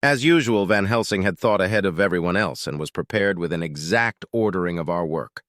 As usual, Van Helsing had thought ahead of everyone else and was prepared with an exact ordering of our work.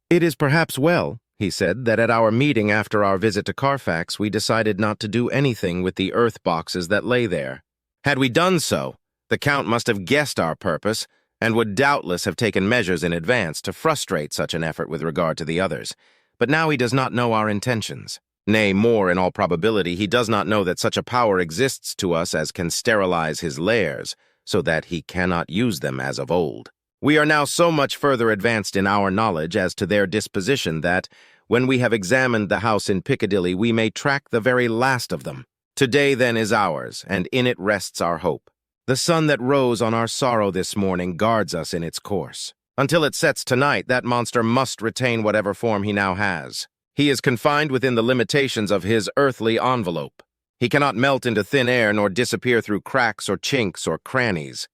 "It is perhaps well," he said, "that at our meeting after our visit to Carfax we decided not to do anything with the earth boxes that lay there. Had we done so, the Count must have guessed our purpose and would doubtless have taken measures in advance to frustrate such an effort with regard to the others. But now he does not know our intentions. Nay, more, in all probability, he does not know that such a power exists to us as can sterilize his lairs, so that he cannot use them as of old. We are now so much further advanced in our knowledge as to their disposition that, when we have examined the house in Piccadilly, we may track the very last of them. Today, then, is ours, and in it rests our hope. The sun that rose on our sorrow this morning guards us in its course. Until it sets tonight, that monster must retain whatever form he now has. He is confined within the limitations of his earthly envelope. He cannot melt into thin air nor disappear through cracks or chinks or crannies.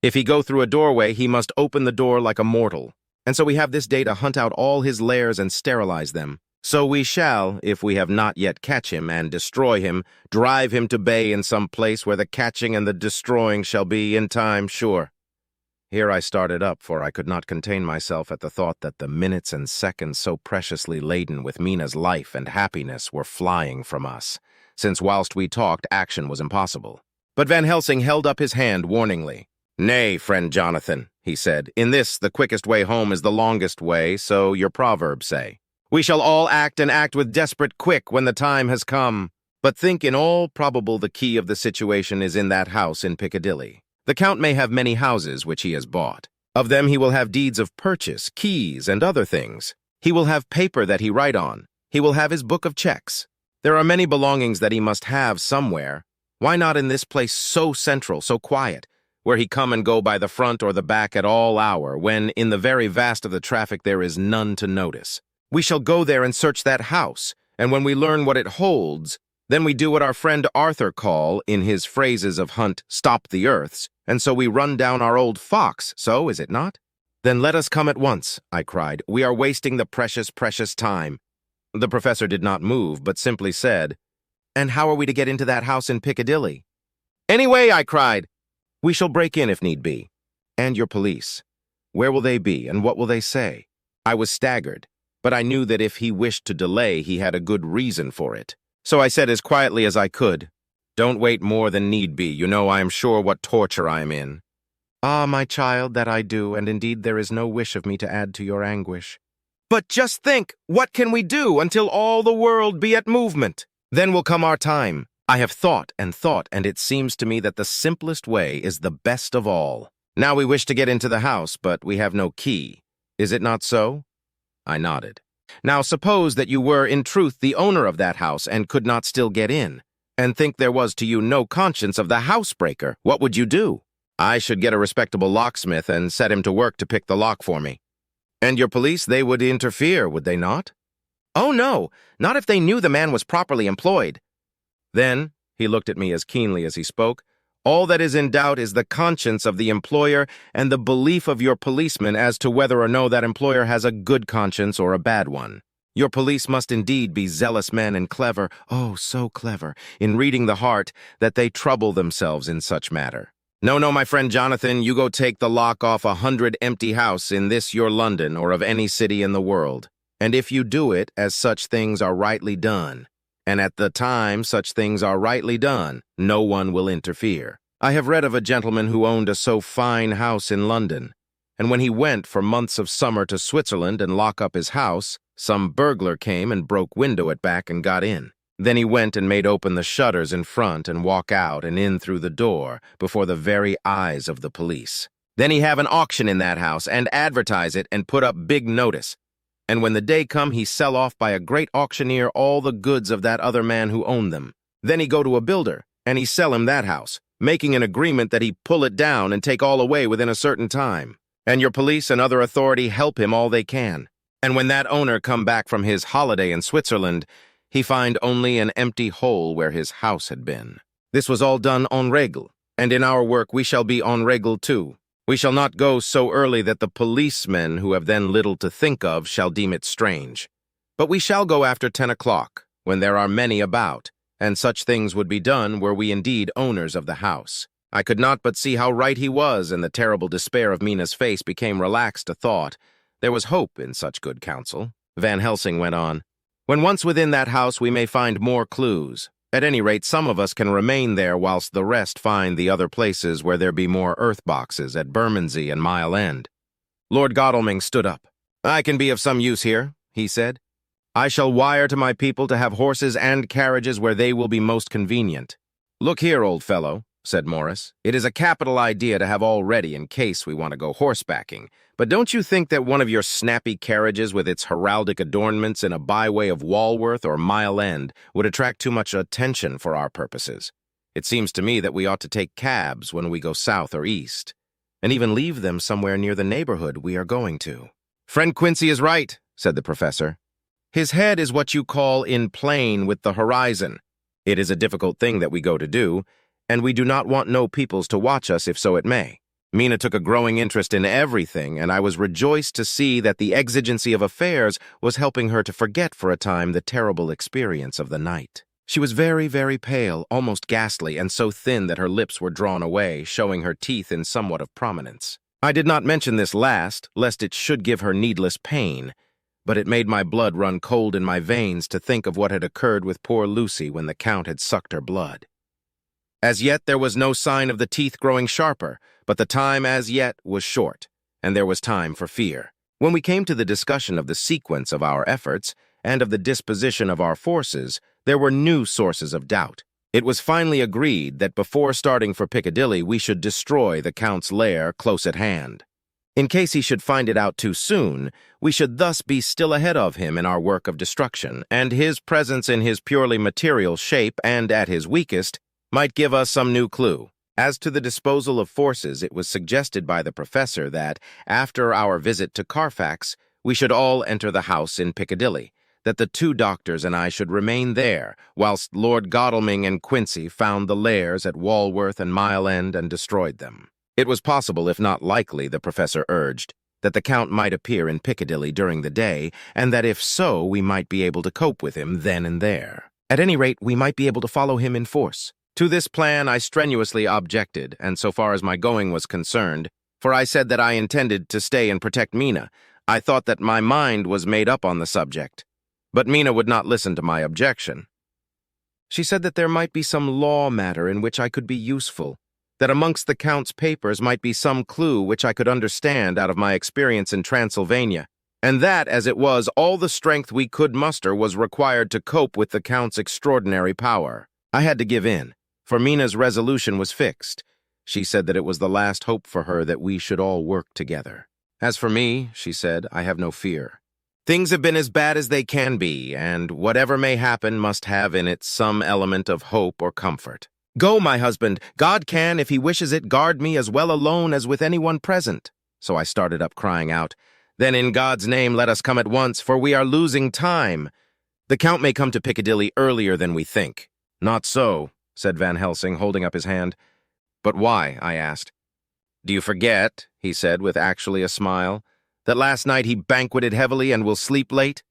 If he go through a doorway, he must open the door like a mortal. And so we have this day to hunt out all his lairs and sterilize them. So we shall, if we have not yet catch him and destroy him, drive him to bay in some place where the catching and the destroying shall be in time sure." Here I started up, for I could not contain myself at the thought that the minutes and seconds so preciously laden with Mina's life and happiness were flying from us, since whilst we talked, action was impossible. But Van Helsing held up his hand warningly. "Nay, friend Jonathan," he said, "in this the quickest way home is the longest way, so your proverbs say. We shall all act and act with desperate quick when the time has come. But think in all probable the key of the situation is in that house in Piccadilly. The Count may have many houses which he has bought. Of them he will have deeds of purchase, keys, and other things. He will have paper that he write on. He will have his book of checks. There are many belongings that he must have somewhere. Why not in this place so central, so quiet, where he come and go by the front or the back at all hour, when in the very vast of the traffic there is none to notice? We shall go there and search that house, and when we learn what it holds, then we do what our friend Arthur call, in his phrases of hunt, stop the earths, and so we run down our old fox, so is it not?" "Then let us come at once," I cried. "We are wasting the precious, precious time." The professor did not move, but simply said, "And how are we to get into that house in Piccadilly?" "Anyway," I cried. "We shall break in if need be." "And your police? Where will they be, and what will they say?" I was staggered, but I knew that if he wished to delay, he had a good reason for it. So I said as quietly as I could, "Don't wait more than need be. You know I am sure what torture I am in." "Ah, my child, that I do, and indeed there is no wish of me to add to your anguish." "But just think, what can we do until all the world be at movement? Then will come our time. I have thought, and it seems to me that the simplest way is the best of all. Now we wish to get into the house, but we have no key. Is it not so?" I nodded. "Now suppose that you were in truth the owner of that house and could not still get in, and think there was to you no conscience of the housebreaker, what would you do?" "I should get a respectable locksmith and set him to work to pick the lock for me." "And your police, they would interfere, would they not?" "Oh, no, not if they knew the man was properly employed." "Then," he looked at me as keenly as he spoke, "all that is in doubt is the conscience of the employer and the belief of your policeman as to whether or no that employer has a good conscience or a bad one. Your police must indeed be zealous men and clever, oh, so clever, in reading the heart, that they trouble themselves in such matter. No, no, my friend Jonathan, you go take the lock off 100 empty house in this your London or of any city in the world. And if you do it as such things are rightly done, and at the time such things are rightly done, no one will interfere. I have read of a gentleman who owned a so fine house in London, and when he went for months of summer to Switzerland and lock up his house, some burglar came and broke window at back and got in. Then he went and made open the shutters in front and walk out and in through the door before the very eyes of the police. Then he have an auction in that house and advertise it and put up big notice. And when the day come, he sell off by a great auctioneer all the goods of that other man who owned them. Then he go to a builder, and he sell him that house, making an agreement that he pull it down and take all away within a certain time. And your police and other authority help him all they can. And when that owner come back from his holiday in Switzerland, he find only an empty hole where his house had been. This was all done en règle, and in our work we shall be en règle too. We shall not go so early that the policemen, who have then little to think of, shall deem it strange. But we shall go after 10 o'clock, when there are many about, and such things would be done were we indeed owners of the house. I could not but see how right he was, and the terrible despair of Mina's face became relaxed a thought. There was hope in such good counsel. Van Helsing went on. When once within that house we may find more clues. At any rate, some of us can remain there whilst the rest find the other places where there be more earth boxes at Bermondsey and Mile End. Lord Godalming stood up. I can be of some use here, he said. I shall wire to my people to have horses and carriages where they will be most convenient. Look here, old fellow, said Morris. It is a capital idea to have all ready in case we want to go horsebacking. But don't you think that one of your snappy carriages with its heraldic adornments in a byway of Walworth or Mile End would attract too much attention for our purposes? It seems to me that we ought to take cabs when we go south or east, and even leave them somewhere near the neighborhood we are going to. Friend Quincey is right, said the professor. His head is what you call in plane with the horizon. It is a difficult thing that we go to do, and we do not want no peoples to watch us if so it may. Mina took a growing interest in everything, and I was rejoiced to see that the exigency of affairs was helping her to forget for a time the terrible experience of the night. She was very, very pale, almost ghastly, and so thin that her lips were drawn away, showing her teeth in somewhat of prominence. I did not mention this last, lest it should give her needless pain, but it made my blood run cold in my veins to think of what had occurred with poor Lucy when the Count had sucked her blood. As yet there was no sign of the teeth growing sharper, but the time as yet was short, and there was time for fear. When we came to the discussion of the sequence of our efforts and of the disposition of our forces, there were new sources of doubt. It was finally agreed that before starting for Piccadilly we should destroy the Count's lair close at hand. In case he should find it out too soon, we should thus be still ahead of him in our work of destruction, and his presence in his purely material shape and at his weakest might give us some new clue. As to the disposal of forces, it was suggested by the professor that, after our visit to Carfax, we should all enter the house in Piccadilly, that the two doctors and I should remain there, whilst Lord Godalming and Quincey found the lairs at Walworth and Mile End and destroyed them. It was possible, if not likely, the professor urged, that the Count might appear in Piccadilly during the day, and that if so, we might be able to cope with him then and there. At any rate, we might be able to follow him in force. To this plan I strenuously objected, and so far as my going was concerned, for I said that I intended to stay and protect Mina, I thought that my mind was made up on the subject. But Mina would not listen to my objection. She said that there might be some law matter in which I could be useful, that amongst the Count's papers might be some clue which I could understand out of my experience in Transylvania, and that, as it was, all the strength we could muster was required to cope with the Count's extraordinary power. I had to give in, for Mina's resolution was fixed. She said that it was the last hope for her that we should all work together. As for me, she said, I have no fear. Things have been as bad as they can be, and whatever may happen must have in it some element of hope or comfort. Go, my husband. God can, if he wishes it, guard me as well alone as with anyone present. So I started up, crying out, Then in God's name let us come at once, for we are losing time. The Count may come to Piccadilly earlier than we think. Not so, said Van Helsing, holding up his hand. But why? I asked. Do you forget, he said with actually a smile, that last night he banqueted heavily and will sleep late?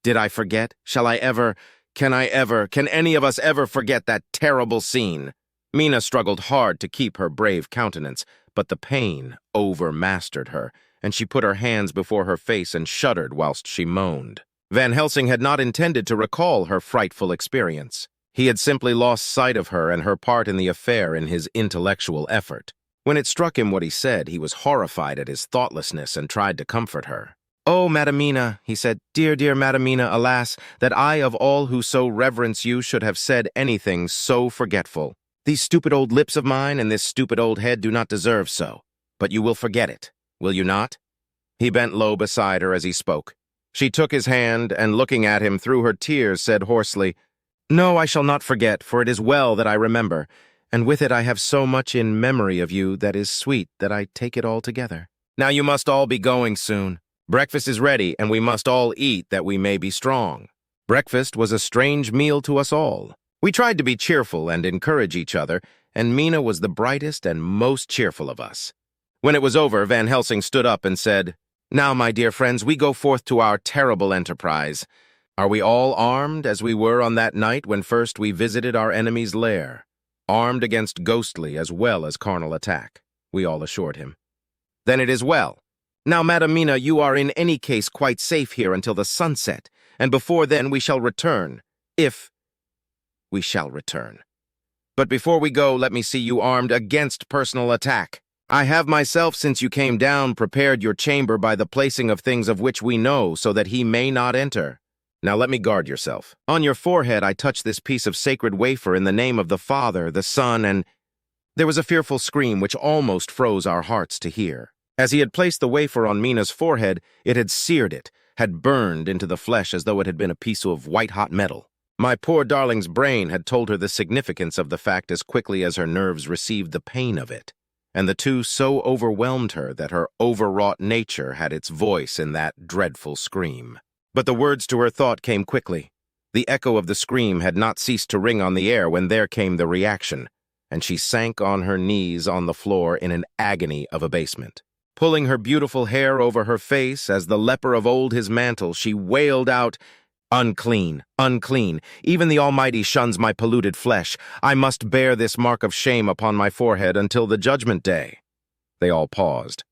Did I forget? Shall I ever, can any of us ever forget that terrible scene? Mina struggled hard to keep her brave countenance, but the pain overmastered her, and she put her hands before her face and shuddered whilst she moaned. Van Helsing had not intended to recall her frightful experience. He had simply lost sight of her and her part in the affair in his intellectual effort. When it struck him what he said, he was horrified at his thoughtlessness and tried to comfort her. Oh, Madam Mina, he said, dear, dear Madam Mina, alas, that I of all who so reverence you should have said anything so forgetful. These stupid old lips of mine and this stupid old head do not deserve so. But you will forget it, will you not? He bent low beside her as he spoke. She took his hand and, looking at him through her tears, said hoarsely, No, I shall not forget, for it is well that I remember, and with it I have so much in memory of you that is sweet that I take it all together. Now you must all be going soon. Breakfast is ready, and we must all eat that we may be strong. Breakfast was a strange meal to us all. We tried to be cheerful and encourage each other, and Mina was the brightest and most cheerful of us. When it was over, Van Helsing stood up and said, Now, my dear friends, we go forth to our terrible enterprise. Are we all armed as we were on that night when first we visited our enemy's lair? armed against ghostly as well as carnal attack, we all assured him. Then it is well. Now, Madam Mina, you are in any case quite safe here until the sunset, and before then we shall return, if we shall return. But before we go, let me see you armed against personal attack. I have myself, since you came down, prepared your chamber by the placing of things of which we know, so that he may not enter. Now let me guard yourself. On your forehead I touch this piece of sacred wafer in the name of the Father, the Son, and—" There was a fearful scream which almost froze our hearts to hear. As he had placed the wafer on Mina's forehead, it had seared it, had burned into the flesh as though it had been a piece of white-hot metal. My poor darling's brain had told her the significance of the fact as quickly as her nerves received the pain of it, and the two so overwhelmed her that her overwrought nature had its voice in that dreadful scream. But the words to her thought came quickly. The echo of the scream had not ceased to ring on the air when there came the reaction, and she sank on her knees on the floor in an agony of abasement. Pulling her beautiful hair over her face as the leper of old his mantle, she wailed out, "Unclean, unclean, even the Almighty shuns my polluted flesh. I must bear this mark of shame upon my forehead until the judgment day." They all paused.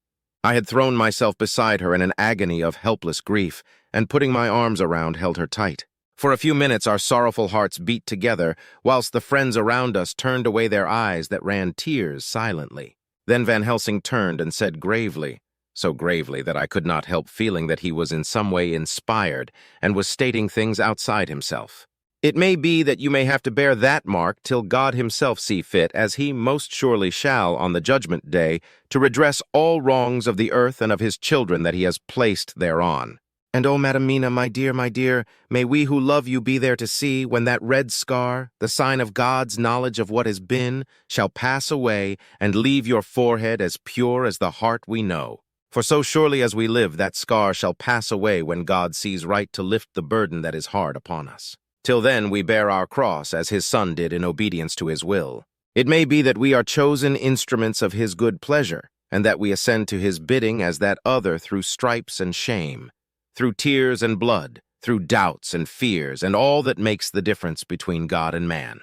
I had thrown myself beside her in an agony of helpless grief, and putting my arms around, held her tight. For a few minutes our sorrowful hearts beat together, whilst the friends around us turned away their eyes that ran tears silently. Then Van Helsing turned and said gravely, so gravely that I could not help feeling that he was in some way inspired and was stating things outside himself. "It may be that you may have to bear that mark till God himself see fit, as he most surely shall on the judgment day, to redress all wrongs of the earth and of his children that he has placed thereon. And, oh, Madam Mina, my dear, may we who love you be there to see, when that red scar, the sign of God's knowledge of what has been, shall pass away and leave your forehead as pure as the heart we know. For so surely as we live, that scar shall pass away when God sees right to lift the burden that is hard upon us. Till then we bear our cross as his Son did in obedience to his will. It may be that we are chosen instruments of his good pleasure, and that we ascend to his bidding as that other through stripes and shame, through tears and blood, through doubts and fears, and all that makes the difference between God and man.